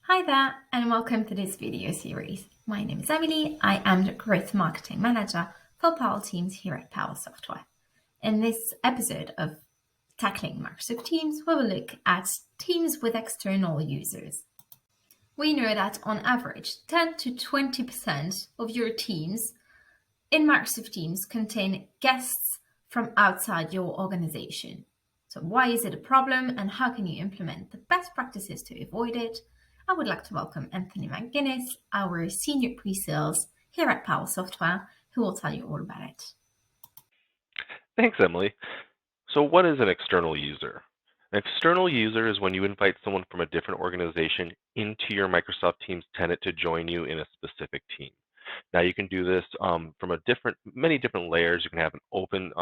Hi there, and welcome to this video series. My name is Emily. I am the Growth Marketing Manager for Powell Teams here at Powell Software. In this episode of Tackling Microsoft Teams, we will look at teams with external users. We know that on average, 10 to 20% of your teams in Microsoft Teams contain guests from outside your organization. So why is it a problem and how can you implement the best practices to avoid it? I would like to welcome Anthony McGuinness, our Senior Pre-Sales here at Powell Software, who will tell you all about it. Thanks, Emily. So what is an external user? An external user is when you invite someone from a different organization into your Microsoft Teams tenant to join you in a specific team. Now you can do this from many different layers. You can have an open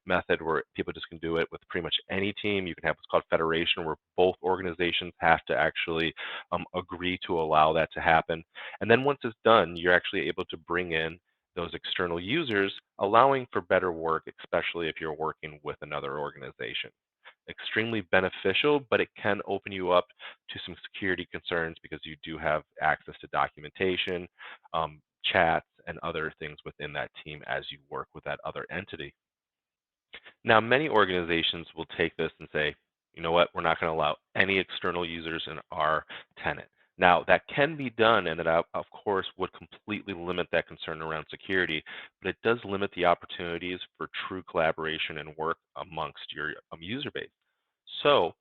method where people just can do it with pretty much any team. You can have what's called federation, where both organizations have to actually agree to allow that to happen. And then once it's done, you're actually able to bring in those external users, allowing for better work, especially if you're working with another organization. Extremely beneficial, but it can open you up to some security concerns because you do have access to documentation, chats, and other things within that team as you work with that other entity. Now, many organizations will take this and say, you know what, we're not going to allow any external users in our tenant. Now, that can be done, and that, of course, would completely limit that concern around security, but it does limit the opportunities for true collaboration and work amongst your user base. So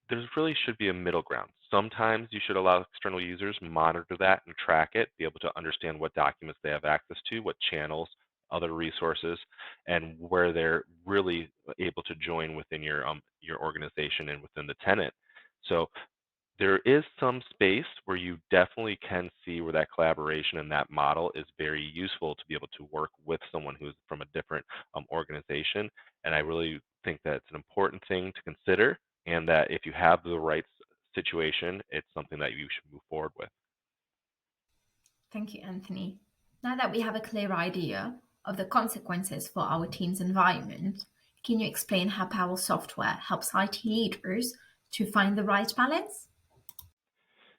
there really should be a middle ground. Sometimes you should allow external users monitor that and track it, be able to understand what documents they have access to, what channels, other resources, and where they're really able to join within your organization and within the tenant. So there is some space where you definitely can see where that collaboration and that model is very useful to be able to work with someone who's from a different organization. And I really think that it's an important thing to consider, and that if you have the right situation, it's something that you should move forward with. Thank you, Anthony. Now that we have a clear idea of the consequences for our team's environment, can you explain how Powell Software helps IT leaders to find the right balance?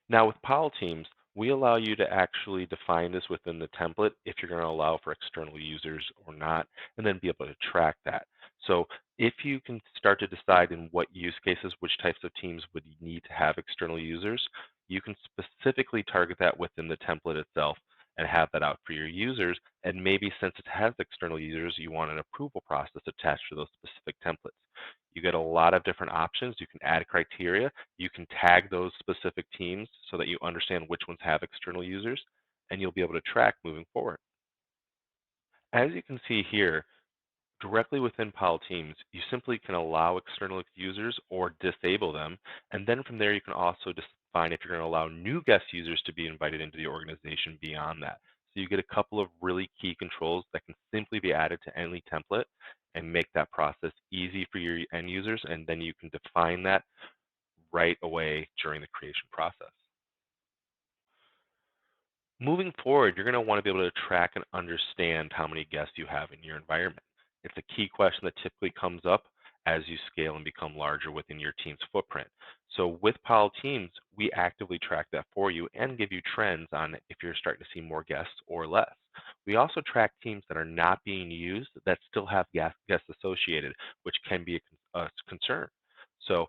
Now with Powell Teams, we allow you to actually define this within the template if you're going to allow for external users or not, and then be able to track that. So if you can start to decide in what use cases, which types of teams would need to have external users, you can specifically target that within the template itself and have that out for your users. And maybe since it has external users, you want an approval process attached to those specific templates. You get a lot of different options. You can add criteria. You can tag those specific teams so that you understand which ones have external users, and you'll be able to track moving forward. As you can see here, directly within Powell Teams, you simply can allow external users or disable them, and then from there you can also define if you're going to allow new guest users to be invited into the organization beyond that. So you get a couple of really key controls that can simply be added to any template and make that process easy for your end users, and then you can define that right away during the creation process. Moving forward, you're going to want to be able to track and understand how many guests you have in your environment. It's a key question that typically comes up as you scale and become larger within your team's footprint. So with Powell Teams, we actively track that for you and give you trends on if you're starting to see more guests or less. We also track teams that are not being used that still have guests associated, which can be a concern. So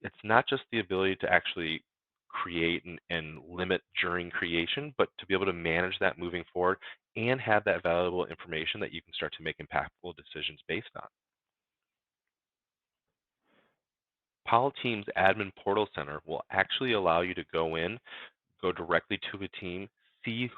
it's not just the ability to actually create and limit during creation, but to be able to manage that moving forward and have that valuable information that you can start to make impactful decisions based on. Powell Teams Admin Portal Center will actually allow you to go directly to a team, see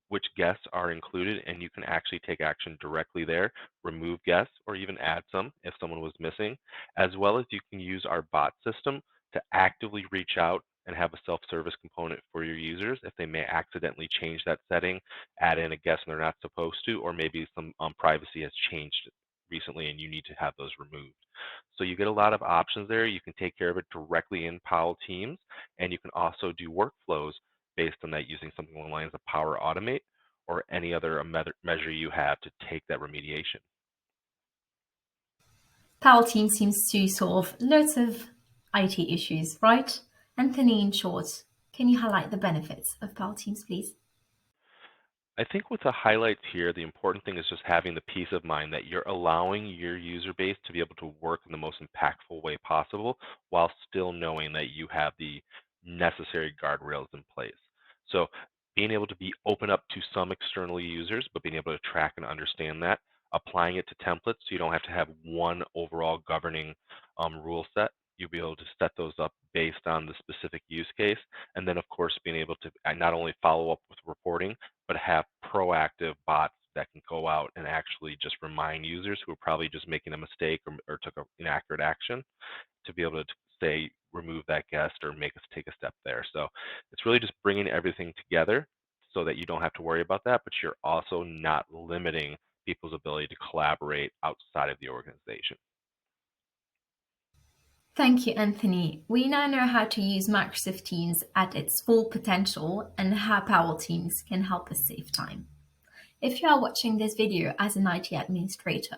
which guests are included, and you can actually take action directly there, remove guests, or even add some if someone was missing, as well as you can use our bot system to actively reach out and have a self-service component for your users if they may accidentally change that setting, add in a guest and they're not supposed to, or maybe some privacy has changed recently and you need to have those removed. So you get a lot of options there. You can take care of it directly in Powell Teams, and you can also do workflows based on that using something along the lines of Power Automate or any other measure you have to take that remediation. Powell Team seems to solve lots of IT issues, right? Anthony, in short, Can you highlight the benefits of Powell Teams, please? I think with the highlights here, the important thing is just having the peace of mind that you're allowing your user base to be able to work in the most impactful way possible while still knowing that you have the necessary guardrails in place. So being able to be open up to some external users, but being able to track and understand that, applying it to templates so you don't have to have one overall governing rule set. You'll be able to set those up based on the specific use case. And then, of course, being able to not only follow up with reporting, but have proactive bots that can go out and actually just remind users who are probably just making a mistake or took an inaccurate action to be able to say, remove that guest or make us take a step there. So it's really just bringing everything together so that you don't have to worry about that, but you're also not limiting people's ability to collaborate outside of the organization. Thank you, Anthony. We now know how to use Microsoft Teams at its full potential and how Powell Teams can help us save time. If you are watching this video as an IT administrator,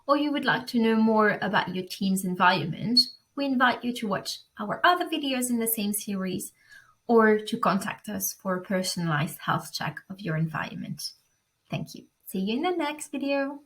or you would like to know more about your team's environment, we invite you to watch our other videos in the same series or to contact us for a personalized health check of your environment. Thank you. See you in the next video.